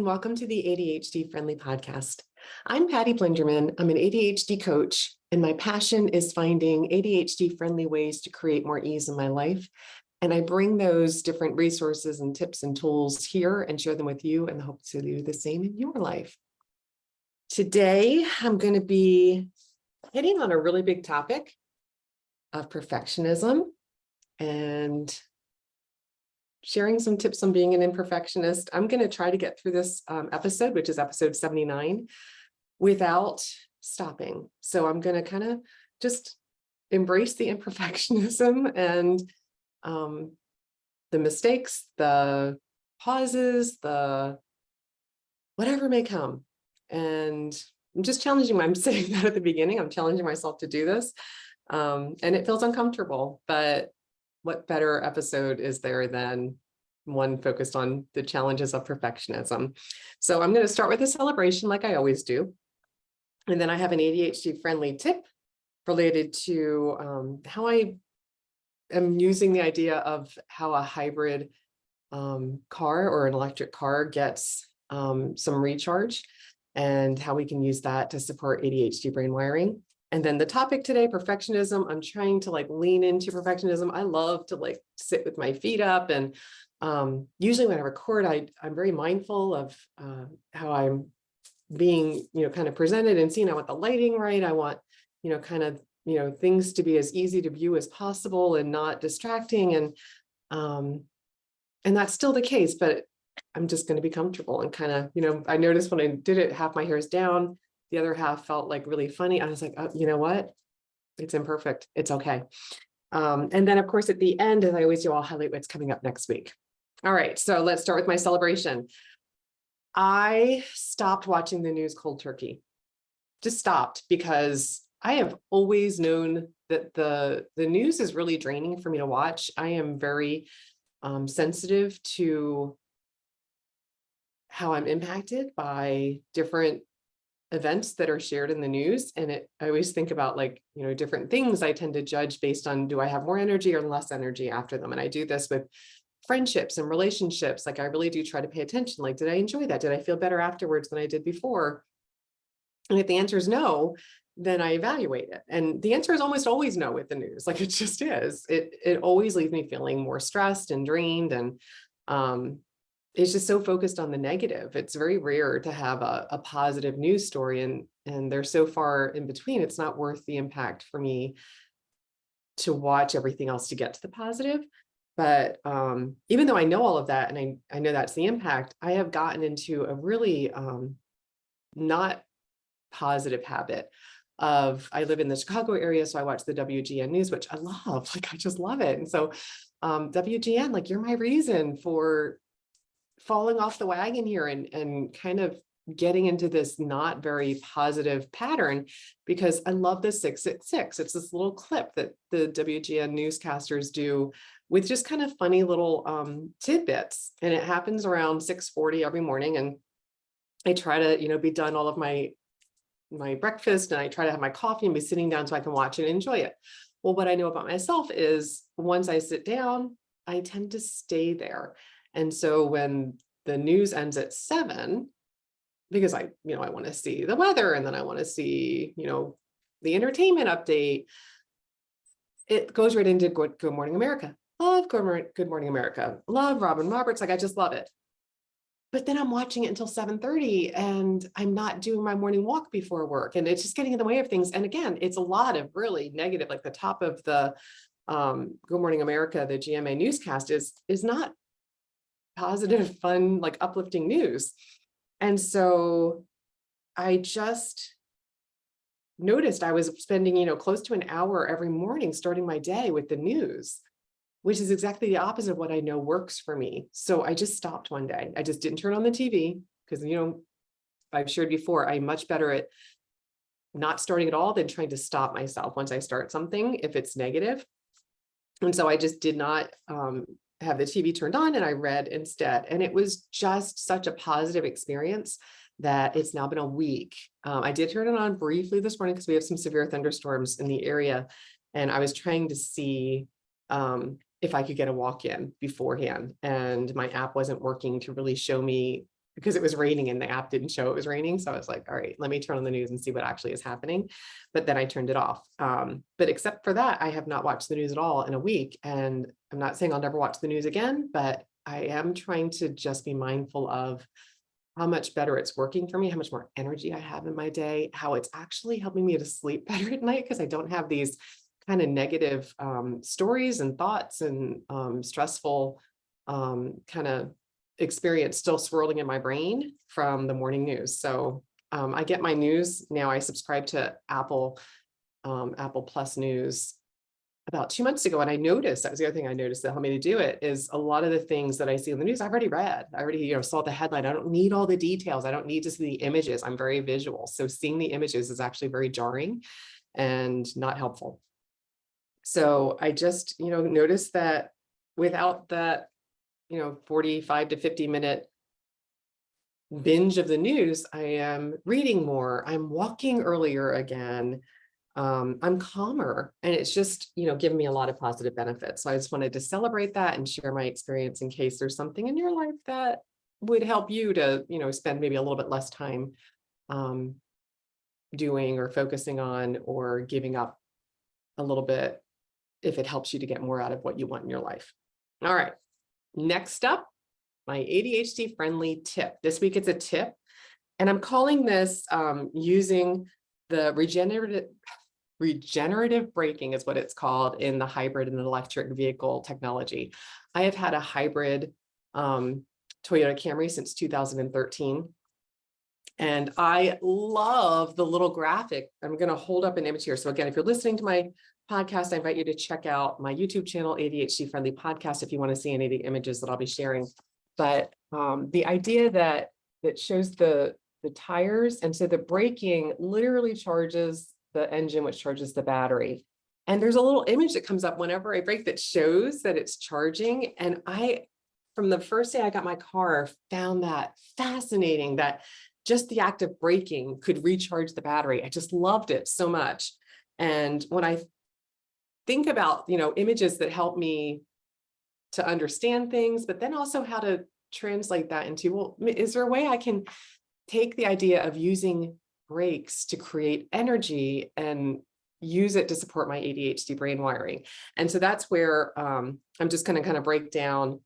and welcome to the ADHD Friendly podcast. I'm Patty Blinderman. I'm an ADHD coach, and my passion is finding ADHD friendly ways to create more ease in my life. And I bring those different resources and tips and tools here and share them with you in the hopes to do the same in your life. Today, I'm going to be hitting on a really big topic of perfectionism and sharing some tips on being an imperfectionist. I'm going to try to get through this episode, which is episode 79, without stopping. So I'm going to kind of just embrace the imperfectionism and the mistakes, the pauses, the whatever may come. And I'm just challenging, I'm saying that at the beginning, I'm challenging myself to do this. And it feels uncomfortable, but what better episode is there than one focused on the challenges of perfectionism? So I'm going to start with a celebration like I always do. And then I have an ADHD friendly tip related to how I am using the idea of how a hybrid car or an electric car gets some recharge and how we can use that to support ADHD brain wiring. And then the topic today, perfectionism. I'm trying to lean into perfectionism. I love to sit with my feet up. And usually when I record, I'm very mindful of how I'm being, kind of presented and seen. I want the lighting right. I want, things to be as easy to view as possible and not distracting. And that's still the case, but I'm just going to be comfortable and kind of, I noticed when I did it, half my hair is down. The other half felt really funny. I was like, oh, you know what? It's imperfect. It's okay. And then of course, at the end, as I always do, I'll highlight what's coming up next week. All right. So let's start with my celebration. I stopped watching the news cold turkey. Just stopped because I have always known that the news is really draining for me to watch. I am very sensitive to how I'm impacted by different events that are shared in the news. And I always think about different things I tend to judge based on, do I have more energy or less energy after them? And I do this with friendships and relationships. I really do try to pay attention. Did I enjoy that? Did I feel better afterwards than I did before? And if the answer is no, then I evaluate it. And the answer is almost always no with the news. It just is. It always leaves me feeling more stressed and drained. And it's just so focused on the negative. It's very rare to have a positive news story, and they're so far in between. It's not worth the impact for me to watch everything else to get to the positive. But even though I know all of that, and I know that's the impact, I have gotten into a really not positive habit of, I live in the Chicago area, so I watch the WGN news, which I love. I just love it. And so WGN, you're my reason for falling off the wagon here and kind of getting into this not very positive pattern, because I love the 666. It's this little clip that the WGN newscasters do with just kind of funny little tidbits. And it happens around 6:40 every morning. And I try to, be done all of my breakfast, and I try to have my coffee and be sitting down so I can watch it and enjoy it. Well, what I know about myself is once I sit down, I tend to stay there. And so when the news ends at 7, because I want to see the weather, and then I want to see, the entertainment update, it goes right into Good Morning America. Love Good Morning America. Love Robin Roberts. I just love it. But then I'm watching it until 7:30, and I'm not doing my morning walk before work, and it's just getting in the way of things. And again, it's a lot of really negative, the top of the Good Morning America, the GMA newscast is not positive, fun, uplifting news. And so I just noticed I was spending, close to an hour every morning starting my day with the news, which is exactly the opposite of what I know works for me. So I just stopped one day. I just didn't turn on the TV because, I've shared before, I'm much better at not starting at all than trying to stop myself once I start something if it's negative. And so I just did not have the TV turned on, and I read instead. And it was just such a positive experience that it's now been a week. I did turn it on briefly this morning because we have some severe thunderstorms in the area. And I was trying to see if I could get a walk in beforehand. And my app wasn't working to really show me because it was raining and the app didn't show it was raining. So I was like, all right, let me turn on the news and see what actually is happening. But then I turned it off. But except for that, I have not watched the news at all in a week. And I'm not saying I'll never watch the news again, but I am trying to just be mindful of how much better it's working for me, how much more energy I have in my day, how it's actually helping me to sleep better at night because I don't have these kind of negative stories and thoughts and stressful kind of experience still swirling in my brain from the morning news. So I get my news now. I subscribe to Apple Plus News about 2 months ago, and I noticed that was the other thing I noticed that helped me to do it is a lot of the things that I see in the news I've already read. I already saw the headline. I don't need all the details. I don't need to see the images. I'm very visual, so seeing the images is actually very jarring and not helpful. So I just noticed that without that 45 to 50-minute binge of the news, I am reading more, I'm walking earlier again, I'm calmer, and it's just giving me a lot of positive benefits. So I just wanted to celebrate that and share my experience in case there's something in your life that would help you to spend maybe a little bit less time doing or focusing on or giving up a little bit if it helps you to get more out of what you want in your life. All right. Next up, my ADHD friendly tip. This week it's a tip, and I'm calling this using the regenerative braking is what it's called in the hybrid and electric vehicle technology. I have had a hybrid Toyota Camry since 2013. And I love the little graphic. I'm going to hold up an image here. So again, if you're listening to my podcast, I invite you to check out my YouTube channel, ADHD Friendly Podcast, if you want to see any of the images that I'll be sharing. But the idea that shows the tires, and so the braking literally charges the engine, which charges the battery. And there's a little image that comes up whenever I brake that shows that it's charging. And from the first day I got my car, found that fascinating, that just the act of braking could recharge the battery. I just loved it so much. And when I think about, images that help me to understand things, but then also how to translate that into, well, is there a way I can take the idea of using brakes to create energy and use it to support my ADHD brain wiring? And so that's where I'm just going to kind of break down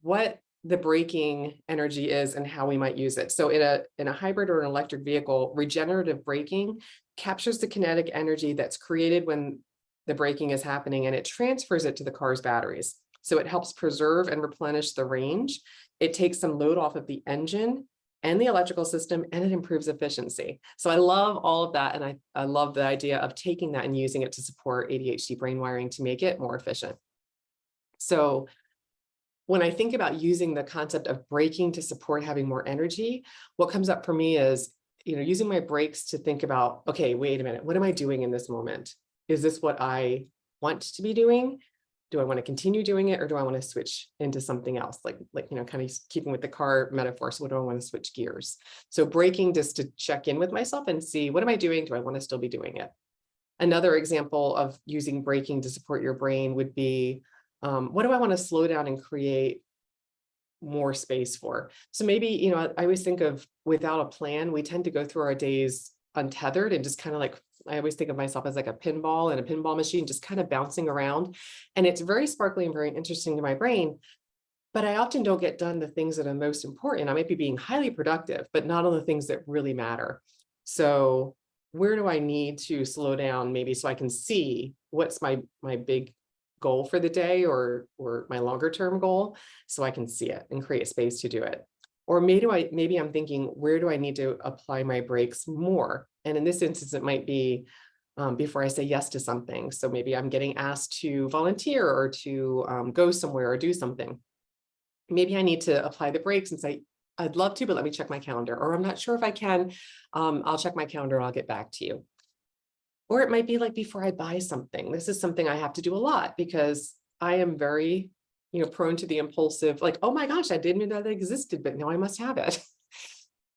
what the braking energy is and how we might use it. So in a hybrid or an electric vehicle, regenerative braking captures the kinetic energy that's created when the braking is happening, and it transfers it to the car's batteries. So it helps preserve and replenish the range. It takes some load off of the engine and the electrical system, and it improves efficiency. So I love all of that. And I love the idea of taking that and using it to support ADHD brain wiring to make it more efficient. So when I think about using the concept of braking to support having more energy, what comes up for me is, using my brakes to think about, okay, wait a minute, what am I doing in this moment? Is this what I want to be doing? Do I want to continue doing it, or do I want to switch into something else? Like, kind of keeping with the car metaphor. So what do I want to switch gears? So braking just to check in with myself and see, what am I doing? Do I want to still be doing it? Another example of using braking to support your brain would be, what do I want to slow down and create more space for? So maybe, I always think of, without a plan, we tend to go through our days untethered and just kind of like, I always think of myself as like a pinball and a pinball machine, just kind of bouncing around. And it's very sparkly and very interesting to my brain, but I often don't get done the things that are most important. I might be being highly productive, but not on the things that really matter. So where do I need to slow down, maybe so I can see what's my big goal for the day, or my longer term goal, so I can see it and create space to do it. Or maybe I'm thinking, where do I need to apply my brakes more? And in this instance, it might be before I say yes to something. So maybe I'm getting asked to volunteer or to go somewhere or do something. Maybe I need to apply the brakes and say, I'd love to, but let me check my calendar. Or I'm not sure if I can. I'll check my calendar and I'll get back to you. Or it might be like before I buy something. This is something I have to do a lot because I am very, prone to the impulsive, like, oh my gosh, I didn't know that existed, but now I must have it.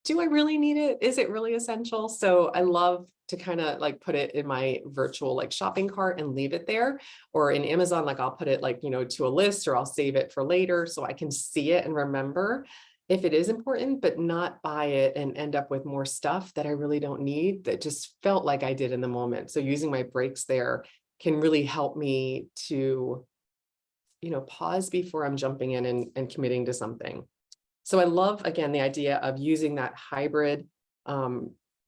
Do I really need it? Is it really essential? So I love to kind of like put it in my virtual like shopping cart and leave it there. Or in Amazon, like I'll put it like, to a list, or I'll save it for later so I can see it and remember if it is important, but not buy it and end up with more stuff that I really don't need, that just felt like I did in the moment. So using my breaks there can really help me to, pause before I'm jumping in and committing to something. So I love, again, the idea of using that hybrid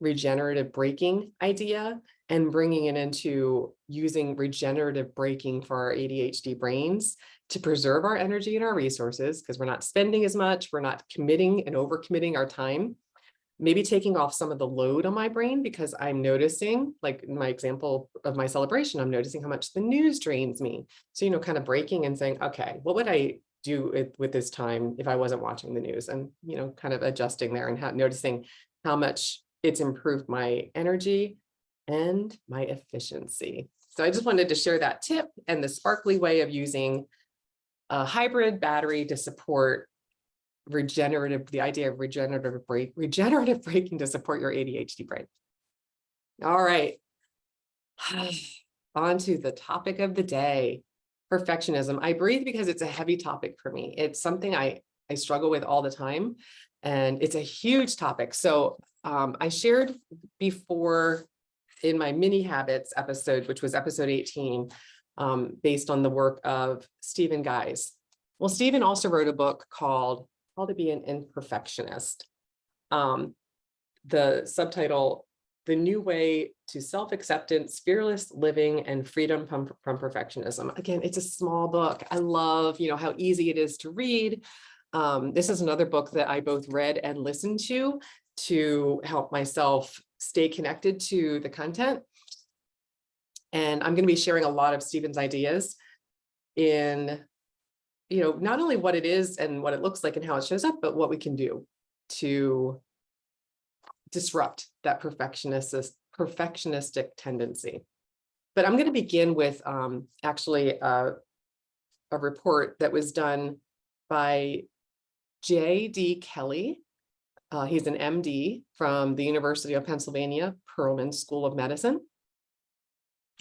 regenerative braking idea and bringing it into using regenerative braking for our ADHD brains to preserve our energy and our resources, because we're not spending as much, we're not committing and overcommitting our time, maybe taking off some of the load on my brain, because I'm noticing, like in my example of my celebration, I'm noticing how much the news drains me. So, kind of breaking and saying, okay, what would I do with this time if I wasn't watching the news, and, kind of adjusting there and noticing how much it's improved my energy and my efficiency. So I just wanted to share that tip and the sparkly way of using a hybrid battery to support the idea of regenerative braking to support your ADHD brain. All right. On to the topic of the day, perfectionism. I breathe because it's a heavy topic for me. It's something I struggle with all the time, and it's a huge topic. So I shared before in my mini habits episode, which was episode 18, based on the work of Stephen Guise. Well, Stephen also wrote a book called How to Be an Imperfectionist. The subtitle, The New Way to Self-Acceptance, Fearless Living, and Freedom from Perfectionism. Again, it's a small book. I love, how easy it is to read. This is another book that I both read and listened to help myself stay connected to the content. And I'm going to be sharing a lot of Stephen's ideas in, not only what it is and what it looks like and how it shows up, but what we can do to disrupt that perfectionistic tendency. But I'm going to begin with actually a report that was done by J.D. Kelly. He's an MD from the University of Pennsylvania, Perelman School of Medicine.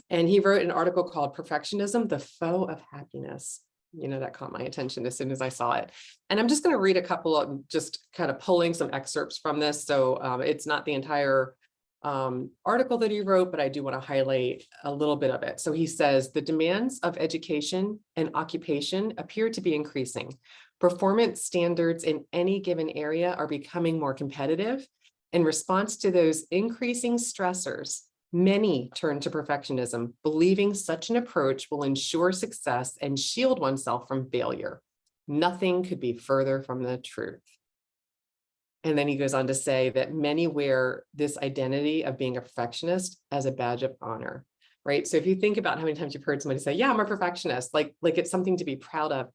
And he wrote an article called Perfectionism, the Foe of Happiness. That caught my attention as soon as I saw it. And I'm just going to read a couple of, just kind of pulling some excerpts from this. So it's not the entire article that he wrote, but I do want to highlight a little bit of it. So he says, the demands of education and occupation appear to be increasing. Performance standards in any given area are becoming more competitive. In response to those increasing stressors, many turn to perfectionism, believing such an approach will ensure success and shield oneself from failure. Nothing could be further from the truth. And then he goes on to say that many wear this identity of being a perfectionist as a badge of honor, right? So if you think about how many times you've heard somebody say, yeah, I'm a perfectionist, like it's something to be proud of,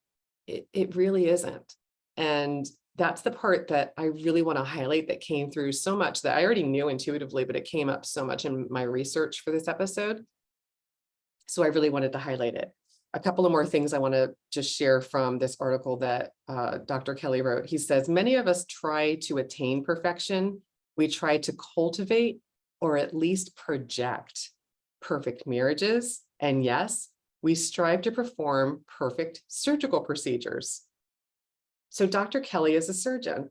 it really isn't. And that's the part that I really want to highlight, that came through so much, that I already knew intuitively, but it came up so much in my research for this episode. So I really wanted to highlight it. A couple of more things I want to just share from this article that Dr. Kelly wrote. He says, many of us try to attain perfection. We try to cultivate, or at least project, perfect marriages. And yes, we strive to perform perfect surgical procedures. So Dr. Kelly is a surgeon.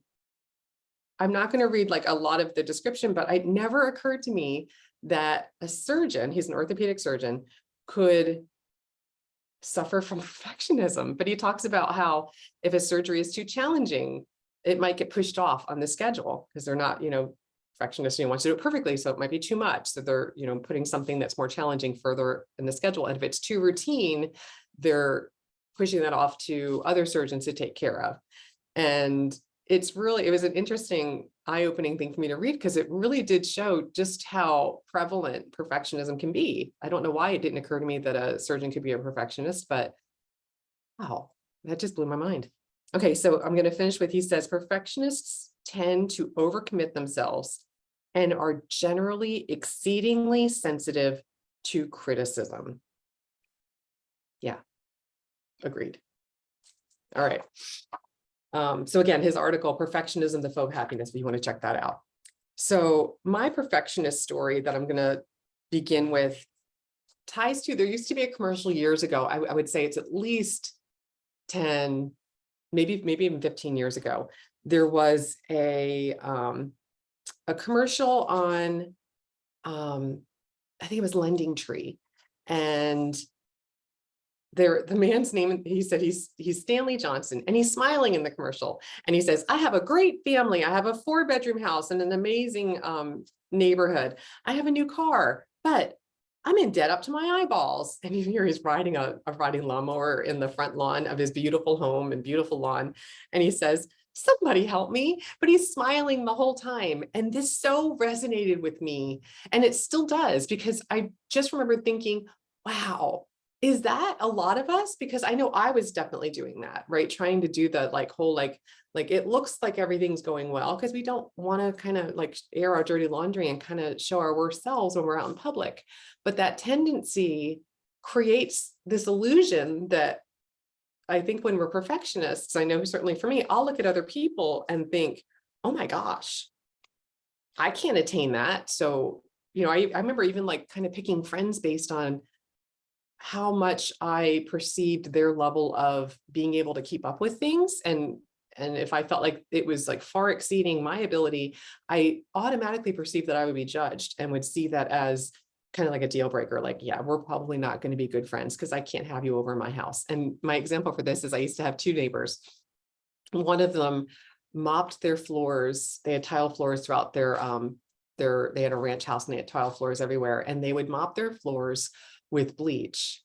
I'm not going to read like a lot of the description, but it never occurred to me that a surgeon, he's an orthopedic surgeon, could suffer from perfectionism. But he talks about how if a surgery is too challenging, it might get pushed off on the schedule, because they're not, perfectionists, want to do it perfectly. So it might be too much. So they're, putting something that's more challenging further in the schedule. And if it's too routine, they're pushing that off to other surgeons to take care of. And it was an interesting, eye-opening thing for me to read, because it really did show just how prevalent perfectionism can be. I don't know why it didn't occur to me that a surgeon could be a perfectionist, but wow, that just blew my mind. Okay, so I'm going to finish with, he says, perfectionists tend to overcommit themselves and are generally exceedingly sensitive to criticism. Yeah, agreed. All right. So again, his article, Perfectionism, the Foe of Happiness, if you want to check that out. So my perfectionist story that I'm going to begin with ties to, there used to be a commercial years ago. I would say it's at least 10, maybe even 15 years ago, there was a commercial on, I think it was Lending Tree, and the man's name, he said he's Stanley Johnson, and he's smiling in the commercial, and he says, I have a great family. I have a 4-bedroom house in an amazing neighborhood. I have a new car, but I'm in debt up to my eyeballs. And you hear he's riding a riding lawnmower in the front lawn of his beautiful home and beautiful lawn. And he says, somebody help me. But he's smiling the whole time. And this so resonated with me. And it still does, because I just remember thinking, wow, is that a lot of us? Because I know I was definitely doing that, right? Trying to do the whole, it looks like everything's going well, because we don't want to kind of air our dirty laundry and kind of show our worst selves when we're out in public. But that tendency creates this illusion that I think when we're perfectionists, I know certainly for me, I'll look at other people and think, oh my gosh, I can't attain that. So, I remember even kind of picking friends based on how much I perceived their level of being able to keep up with things. And if I felt like it was far exceeding my ability, I automatically perceived that I would be judged and would see that as kind of like a deal breaker. Yeah, we're probably not going to be good friends because I can't have you over in my house. And my example for this is I used to have 2 neighbors. One of them mopped their floors. They had tile floors throughout they had a ranch house and they had tile floors everywhere. And they would mop their floors with bleach.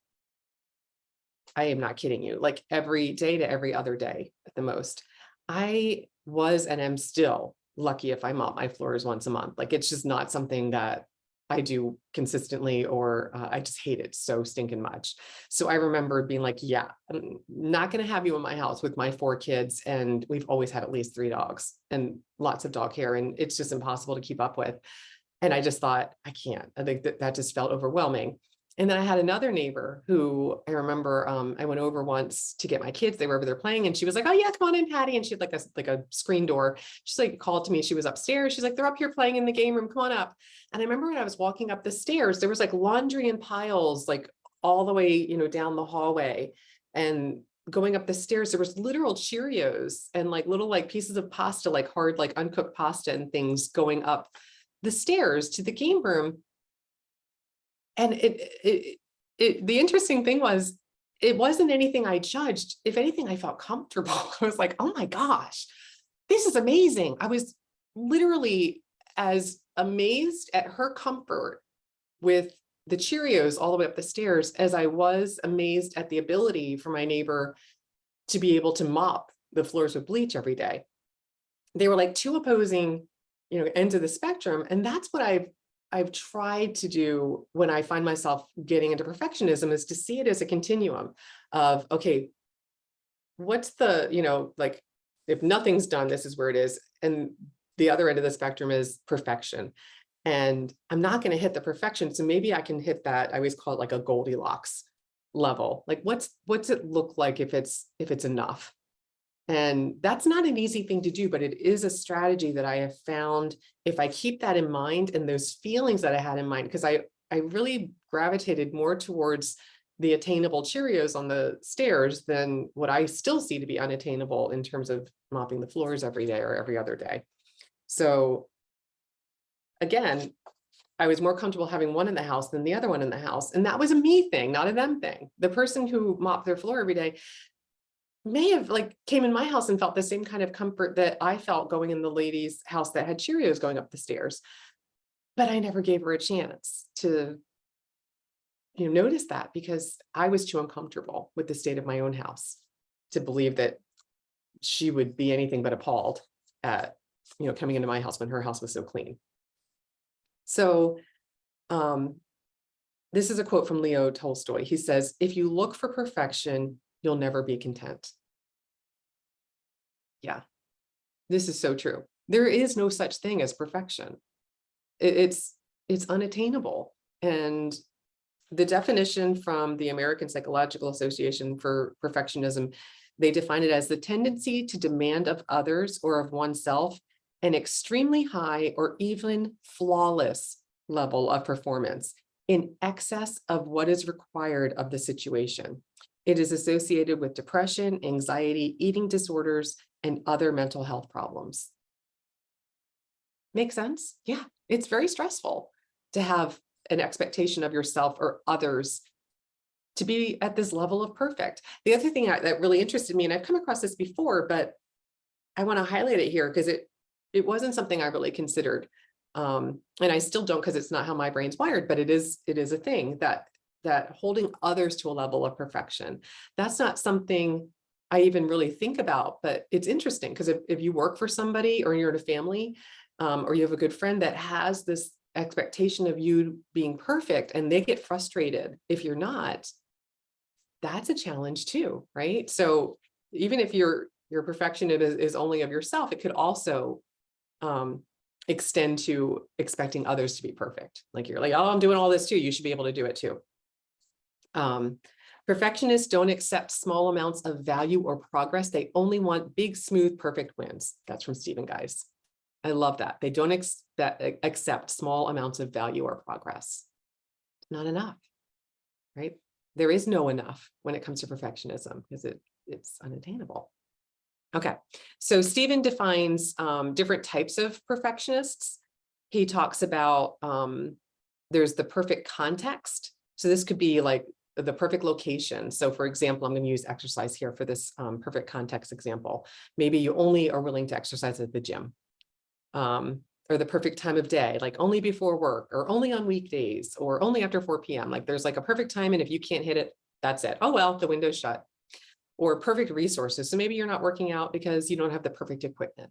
I am not kidding you, every day to every other day at the most. I was and am still lucky if I mop my floors once a month. It's just not something that I do consistently, or I just hate it so stinking much. So I remember being yeah, I'm not going to have you in my house with my 4 kids. And we've always had at least 3 dogs and lots of dog hair. And it's just impossible to keep up with. And I just thought, I can't. I think that just felt overwhelming. And then I had another neighbor who I remember I went over once to get my kids. They were over there playing, and she was like, oh yeah, come on in, Patty. And she had a screen door. She's called to me. She was upstairs. She's like, they're up here playing in the game room. Come on up. And I remember when I was walking up the stairs, there was laundry in piles, all the way, down the hallway. And going up the stairs, there was literal Cheerios and little pieces of pasta, hard, uncooked pasta and things going up the stairs to the game room. And the interesting thing was, it wasn't anything I judged. If anything, I felt comfortable. I was like, oh my gosh, this is amazing. I was literally as amazed at her comfort with the Cheerios all the way up the stairs as I was amazed at the ability for my neighbor to be able to mop the floors with bleach every day. They were 2 opposing, ends of the spectrum. And that's what I've tried to do when I find myself getting into perfectionism, is to see it as a continuum of, okay, what's the, if nothing's done, this is where it is. And the other end of the spectrum is perfection. And I'm not going to hit the perfection. So maybe I can hit that. I always call it a Goldilocks level. What's it look like if it's enough? And that's not an easy thing to do, but it is a strategy that I have found, if I keep that in mind and those feelings that I had in mind, because I really gravitated more towards the attainable Cheerios on the stairs than what I still see to be unattainable in terms of mopping the floors every day or every other day. So again, I was more comfortable having one in the house than the other one in the house. And that was a me thing, not a them thing. The person who mopped their floor every day may have came in my house and felt the same kind of comfort that I felt going in the lady's house that had Cheerios going up the stairs. But I never gave her a chance to, notice that, because I was too uncomfortable with the state of my own house to believe that she would be anything but appalled at, coming into my house when her house was so clean. So this is a quote from Leo Tolstoy. He says, if you look for perfection, you'll never be content. Yeah, this is so true. There is no such thing as perfection. It's unattainable. And the definition from the American Psychological Association for perfectionism, they define it as the tendency to demand of others or of oneself an extremely high or even flawless level of performance in excess of what is required of the situation. It is associated with depression, anxiety, eating disorders, and other mental health problems. Make sense? Yeah, it's very stressful to have an expectation of yourself or others to be at this level of perfect. The other thing that really interested me, and I've come across this before, but I want to highlight it here because it wasn't something I really considered. And I still don't, because it's not how my brain's wired, but it is a thing that holding others to a level of perfection, that's not something I even really think about, but it's interesting because if you work for somebody or you're in a family, or you have a good friend that has this expectation of you being perfect and they get frustrated if you're not, that's a challenge too, right? So even if your perfection is only of yourself, it could also extend to expecting others to be perfect. Like you're like, oh, I'm doing all this too. You should be able to do it too. Perfectionists don't accept small amounts of value or progress. They only want big, smooth, perfect wins. That's from Stephen Guise. I love that. They don't accept small amounts of value or progress. Not enough, right? There is no enough when it comes to perfectionism because it's unattainable. Okay, so Stephen defines different types of perfectionists. He talks about there's the perfect context. So this could be like the perfect location. So for example, I'm going to use exercise here for this perfect context example. Maybe you only are willing to exercise at the gym, or the perfect time of day, like only before work or only on weekdays or only after 4 p.m. Like there's like a perfect time. And if you can't hit it, that's it. Oh, well, the window's shut. Or perfect resources. So maybe you're not working out because you don't have the perfect equipment.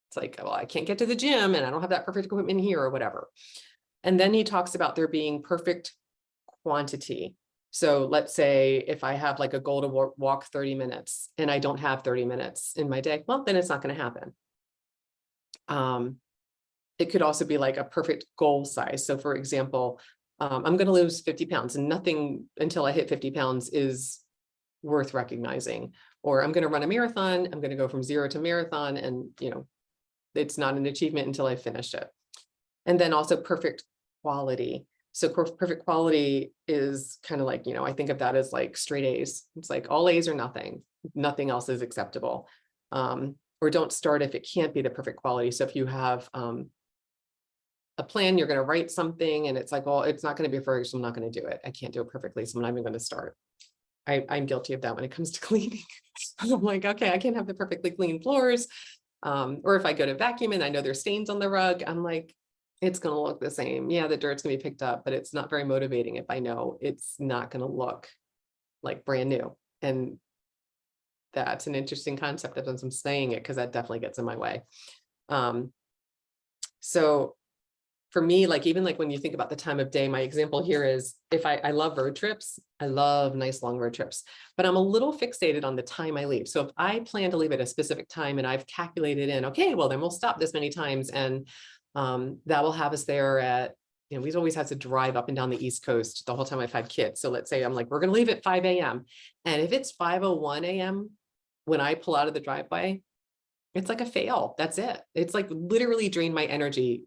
It's like, well, I can't get to the gym and I don't have that perfect equipment here or whatever. And then he talks about there being perfect quantity. So let's say if I have like a goal to walk 30 minutes and I don't have 30 minutes in my day, well, then it's not going to happen. It could also be like a perfect goal size. So for example, I'm going to lose 50 pounds and nothing until I hit 50 pounds is worth recognizing. Or I'm going to run a marathon. I'm going to go from 0 to marathon. And, it's not an achievement until I finish it. And then also perfect quality. So perfect quality is kind of like, I think of that as like straight A's. It's like all A's or nothing. Nothing else is acceptable. Or don't start if it can't be the perfect quality. So if you have a plan, you're going to write something and it's like, well, it's not going to be perfect, so I'm not going to do it. I can't do it perfectly, so I'm not even going to start. I'm guilty of that when it comes to cleaning. I'm like, okay, I can't have the perfectly clean floors. Or if I go to vacuum and I know there's stains on the rug, I'm like, it's going to look the same. Yeah, the dirt's going to be picked up, but it's not very motivating if I know it's not going to look like brand new. And that's an interesting concept as I'm saying it, because that definitely gets in my way. So for me, like, even like when you think about the time of day, my example here is if I love road trips, I love nice long road trips, but I'm a little fixated on the time I leave. So if I plan to leave at a specific time and I've calculated in, okay, well, then we'll stop this many times. And that will have us there at, we've always had to drive up and down the East Coast the whole time I've had kids. So let's say I'm like, we're going to leave at 5 a.m. And if it's 5:01 a.m. when I pull out of the driveway, it's like a fail. That's it. It's like literally drained my energy.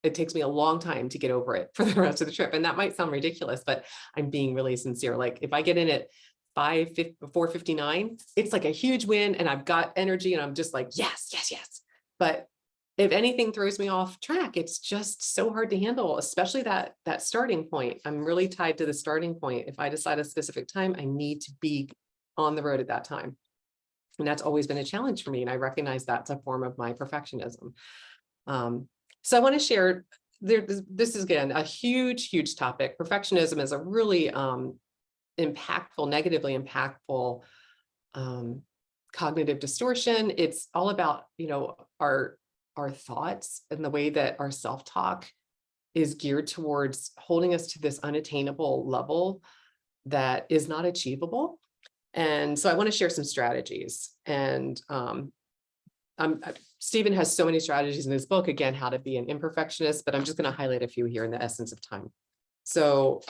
It takes me a long time to get over it for the rest of the trip. And that might sound ridiculous, but I'm being really sincere. Like if I get in at 4:59, it's like a huge win and I've got energy and I'm just like, yes, yes, yes. But if anything throws me off track, it's just so hard to handle, especially that starting point. I'm really tied to the starting point. If I decide a specific time, I need to be on the road at that time. And that's always been a challenge for me. And I recognize that's a form of my perfectionism. So I want to share, this is again, a huge, huge topic. Perfectionism is a really impactful, negatively impactful cognitive distortion. It's all about, our thoughts and the way that our self-talk is geared towards holding us to this unattainable level that is not achievable. And so I want to share some strategies. And Stephen has so many strategies in his book, again, how to be an imperfectionist, but I'm just going to highlight a few here in the essence of time. So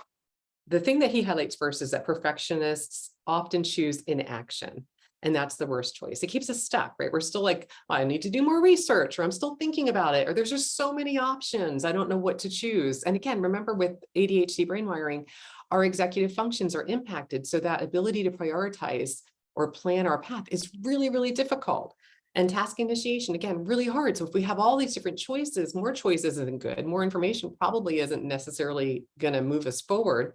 the thing that he highlights first is that perfectionists often choose inaction. And that's the worst choice. It keeps us stuck, right? We're still like, I need to do more research, or I'm still thinking about it, or there's just so many options. I don't know what to choose. And again, remember with ADHD brain wiring, our executive functions are impacted. So that ability to prioritize or plan our path is really, really difficult. And task initiation, again, really hard. So if we have all these different choices, more choices isn't good. More information probably isn't necessarily going to move us forward.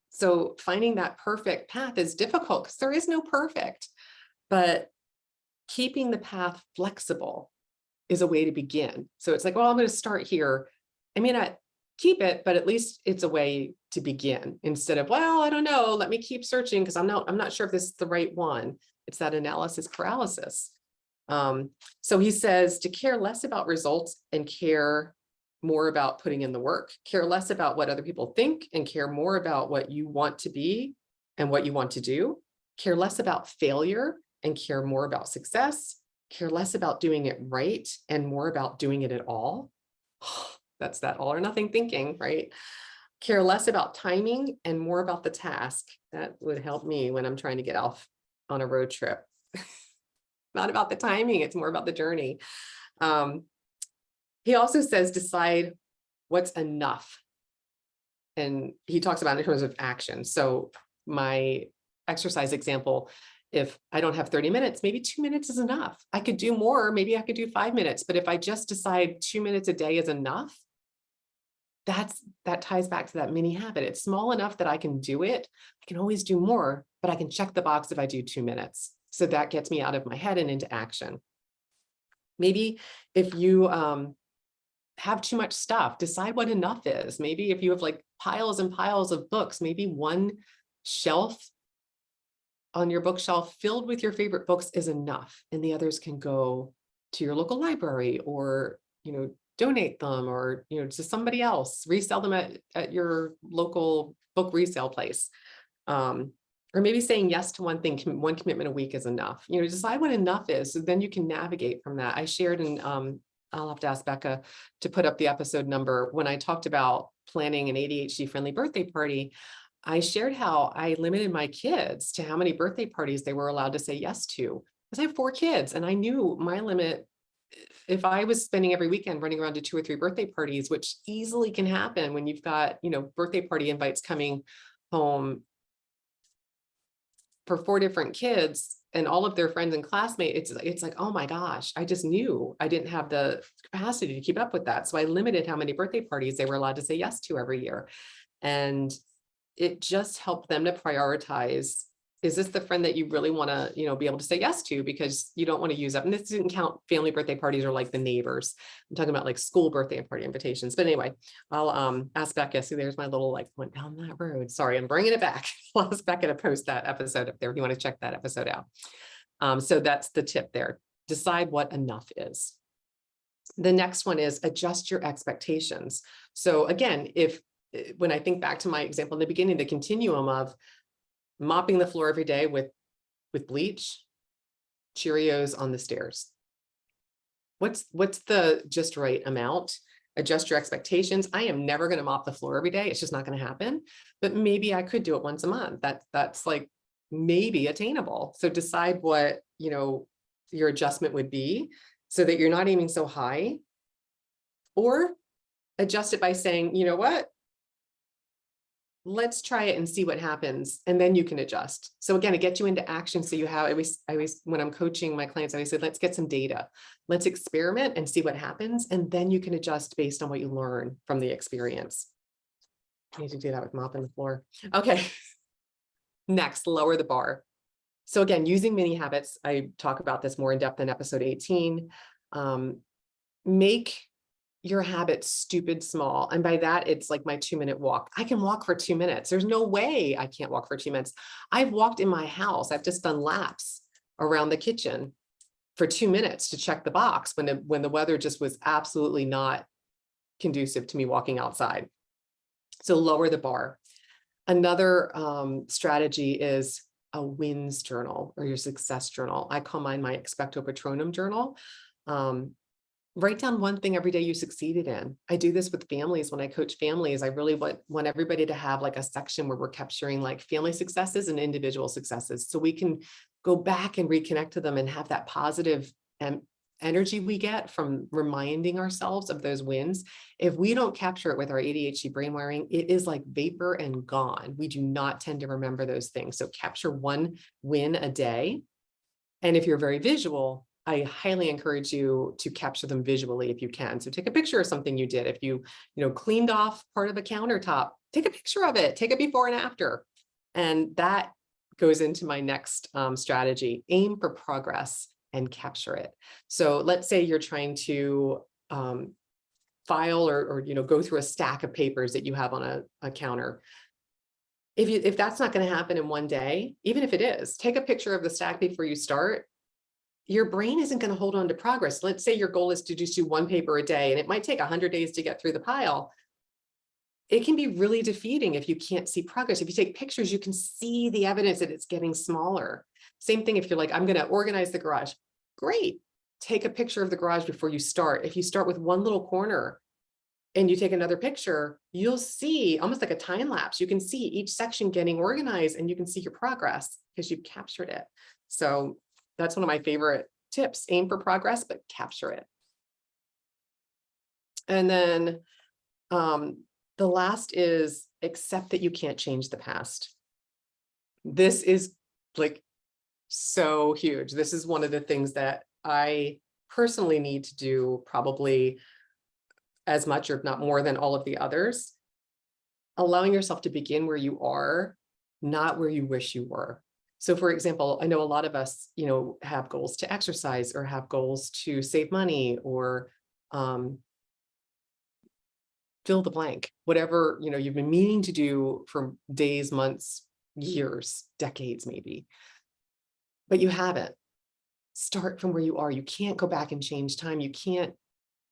So finding that perfect path is difficult because there is no perfect, but keeping the path flexible is a way to begin. So it's like, well, I'm going to start here. I may not keep it, but at least it's a way to begin instead of, well, I don't know, let me keep searching because I'm not sure if this is the right one. It's that analysis paralysis. So he says to care less about results and care more about putting in the work, care less about what other people think and care more about what you want to be and what you want to do, care less about failure and care more about success, care less about doing it right and more about doing it at all. That's that all or nothing thinking, right? Care less about timing and more about the task. That would help me when I'm trying to get off on a road trip. Not about the timing, it's more about the journey. He also says, decide what's enough. And he talks about it in terms of action. So my exercise example, if I don't have 30 minutes, maybe 2 minutes is enough. I could do more, maybe I could do 5 minutes, but if I just decide 2 minutes a day is enough, that ties back to that mini habit. It's small enough that I can do it. I can always do more, but I can check the box if I do 2 minutes. So that gets me out of my head and into action. Maybe if you have too much stuff, decide what enough is. Maybe if you have like piles and piles of books, maybe one shelf on your bookshelf filled with your favorite books is enough, and the others can go to your local library or, donate them or, to somebody else, resell them at your local book resale place. Or maybe saying yes to one thing, one commitment a week is enough. Decide what enough is, so then you can navigate from that. I shared in, I'll have to ask Becca to put up the episode number. When I talked about planning an ADHD friendly birthday party, I shared how I limited my kids to how many birthday parties they were allowed to say yes to. Because I have 4 kids and I knew my limit. If I was spending every weekend running around to 2 or 3 birthday parties, which easily can happen when you've got, birthday party invites coming home for 4 different kids and all of their friends and classmates, it's like, oh my gosh, I just knew I didn't have the capacity to keep up with that. So I limited how many birthday parties they were allowed to say yes to every year. And it just helped them to prioritize, is this the friend that you really want to, be able to say yes to, because you don't want to use up. And this didn't count family birthday parties or like the neighbors. I'm talking about like school birthday party invitations. But anyway, I'll ask Becca. See, there's my little went down that road. Sorry, I'm bringing it back. I'll ask Becca to post that episode up there if you want to check that episode out. So that's the tip there. Decide what enough is. The next one is adjust your expectations. So again, when I think back to my example in the beginning, the continuum of mopping the floor every day with bleach, Cheerios on the stairs. What's the just right amount? Adjust your expectations. I am never going to mop the floor every day. It's just not going to happen. But maybe I could do it once a month. That's like maybe attainable. So decide what, your adjustment would be so that you're not aiming so high, or adjust it by saying, you know what? Let's try it and see what happens. And then you can adjust. So again, it gets you into action. So you have, I always, when I'm coaching my clients, I always say, let's get some data, let's experiment and see what happens. And then you can adjust based on what you learn from the experience. I need to do that with mopping the floor. Okay. Next, lower the bar. So again, using mini habits, I talk about this more in depth in episode 18. Make your habits stupid small. And by that, it's like my 2-minute walk. I can walk for 2 minutes. There's no way I can't walk for 2 minutes. I've walked in my house. I've just done laps around the kitchen for 2 minutes to check the box when the weather just was absolutely not conducive to me walking outside. So lower the bar. Another strategy is a wins journal or your success journal. I call mine my expecto patronum journal. Write down one thing every day you succeeded in. I do this with families. When I coach families, I really want everybody to have like a section where we're capturing like family successes and individual successes. So we can go back and reconnect to them and have that positive energy we get from reminding ourselves of those wins. If we don't capture it with our ADHD brain wiring, it is like vapor and gone. We do not tend to remember those things. So capture one win a day. And if you're very visual, I highly encourage you to capture them visually if you can. So take a picture of something you did. If you cleaned off part of a countertop, take a picture of it, take a before and after. And that goes into my next strategy: aim for progress and capture it. So let's say you're trying to file or go through a stack of papers that you have on a counter. If that's not going to happen in one day, even if it is, take a picture of the stack before you start. Your brain isn't going to hold on to progress. Let's say your goal is to just do one paper a day, and it might take 100 days to get through the pile. It can be really defeating if you can't see progress. If you take pictures, you can see the evidence that it's getting smaller. Same thing if you're like, I'm going to organize the garage. Great. Take a picture of the garage before you start. If you start with one little corner and you take another picture, you'll see almost like a time lapse. You can see each section getting organized, and you can see your progress because you've captured it. So that's one of my favorite tips: aim for progress, but capture it. And then the last is accept that you can't change the past. This is like so huge. This is one of the things that I personally need to do probably as much, or if not more than all of the others. Allowing yourself to begin where you are, not where you wish you were. So for example, I know a lot of us, have goals to exercise, or have goals to save money, or fill the blank, whatever, you've been meaning to do for days, months, years, decades, maybe, but you haven't. Start from where you are. You can't go back and change time. You can't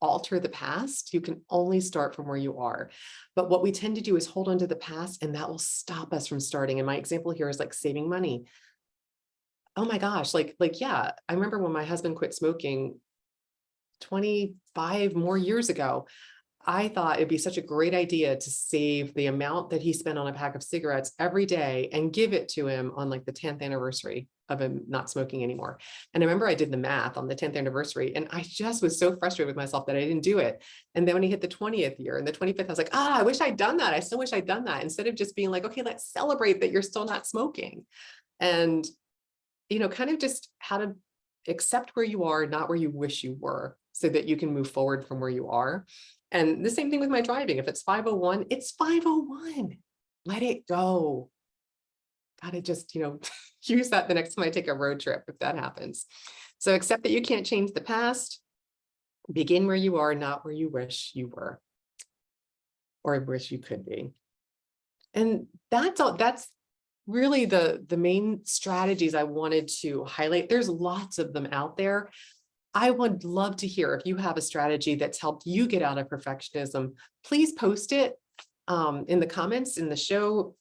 alter the past. You can only start from where you are. But what we tend to do is hold on to the past, and that will stop us from starting. And my example here is like saving money. Oh my gosh, yeah, I remember when my husband quit smoking 25 more years ago. I thought it'd be such a great idea to save the amount that he spent on a pack of cigarettes every day and give it to him on like the 10th anniversary of him not smoking anymore. And I remember I did the math on the 10th anniversary, and I just was so frustrated with myself that I didn't do it. And then when he hit the 20th year and the 25th, I was like, I wish I'd done that. I still wish I'd done that, instead of just being like, okay, let's celebrate that you're still not smoking. And, kind of just how to accept where you are, not where you wish you were, so that you can move forward from where you are. And the same thing with my driving. If it's 5:01, it's 5:01. Let it go. Gotta just, use that the next time I take a road trip, if that happens. So accept that you can't change the past. Begin where you are, not where you wish you were, or wish you could be. And that's all. That's really the main strategies I wanted to highlight. There's lots of them out there. I would love to hear if you have a strategy that's helped you get out of perfectionism. Please post it in the comments in the show,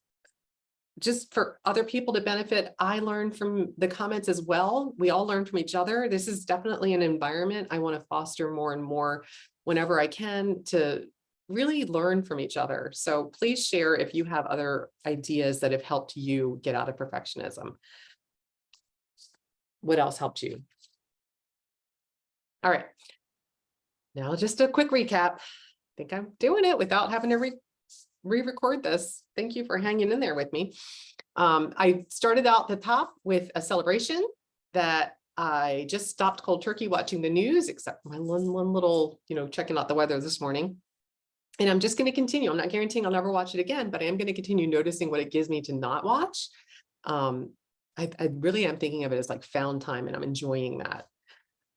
just for other people to benefit. I learned from the comments as well. We all learn from each other. This is definitely an environment I want to foster more and more whenever I can, to really learn from each other. So please share if you have other ideas that have helped you get out of perfectionism. What else helped you? All right, now just a quick recap. I think I'm doing it without having to re-record this. Thank you for hanging in there with me. I started out the top with a celebration that I just stopped cold turkey watching the news, except my one little, checking out the weather this morning. And I'm just going to continue. I'm not guaranteeing I'll never watch it again, but I am going to continue noticing what it gives me to not watch. I really am thinking of it as like found time, and I'm enjoying that.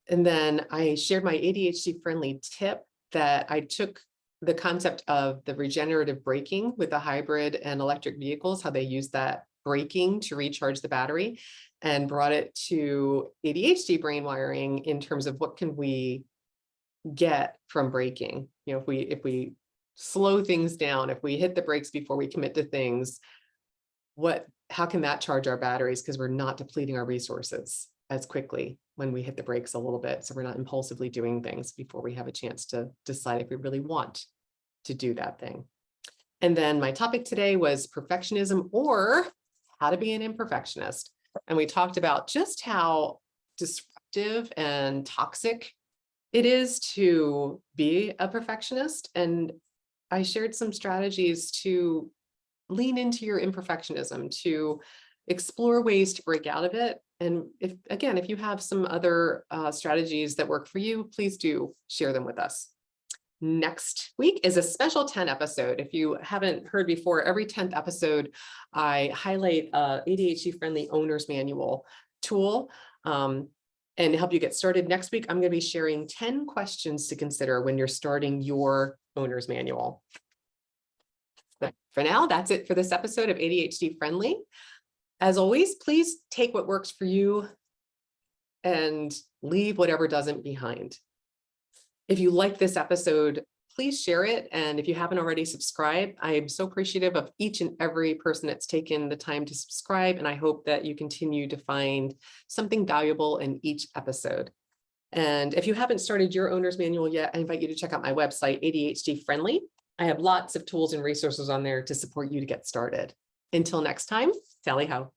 And then I shared my ADHD friendly tip that I took the concept of the regenerative braking with the hybrid and electric vehicles, how they use that braking to recharge the battery, and brought it to ADHD brain wiring in terms of what can we get from braking. If we slow things down, if we hit the brakes before we commit to things, how can that charge our batteries? Because we're not depleting our resources as quickly when we hit the brakes a little bit. So we're not impulsively doing things before we have a chance to decide if we really want to do that thing. And then my topic today was perfectionism, or how to be an imperfectionist. And we talked about just how disruptive and toxic it is to be a perfectionist. And I shared some strategies to lean into your imperfectionism, to explore ways to break out of it, And if you have some other strategies that work for you, please do share them with us. Next week is a special 10 episode. If you haven't heard before, every 10th episode, I highlight a ADHD friendly owner's manual tool and help you get started. Next week, I'm going to be sharing 10 questions to consider when you're starting your owner's manual. But for now, that's it for this episode of ADHD Friendly. As always, please take what works for you and leave whatever doesn't behind. If you like this episode, please share it. And if you haven't already subscribed, I am so appreciative of each and every person that's taken the time to subscribe. And I hope that you continue to find something valuable in each episode. And if you haven't started your owner's manual yet, I invite you to check out my website, ADHD Friendly. I have lots of tools and resources on there to support you to get started. Until next time, tally ho.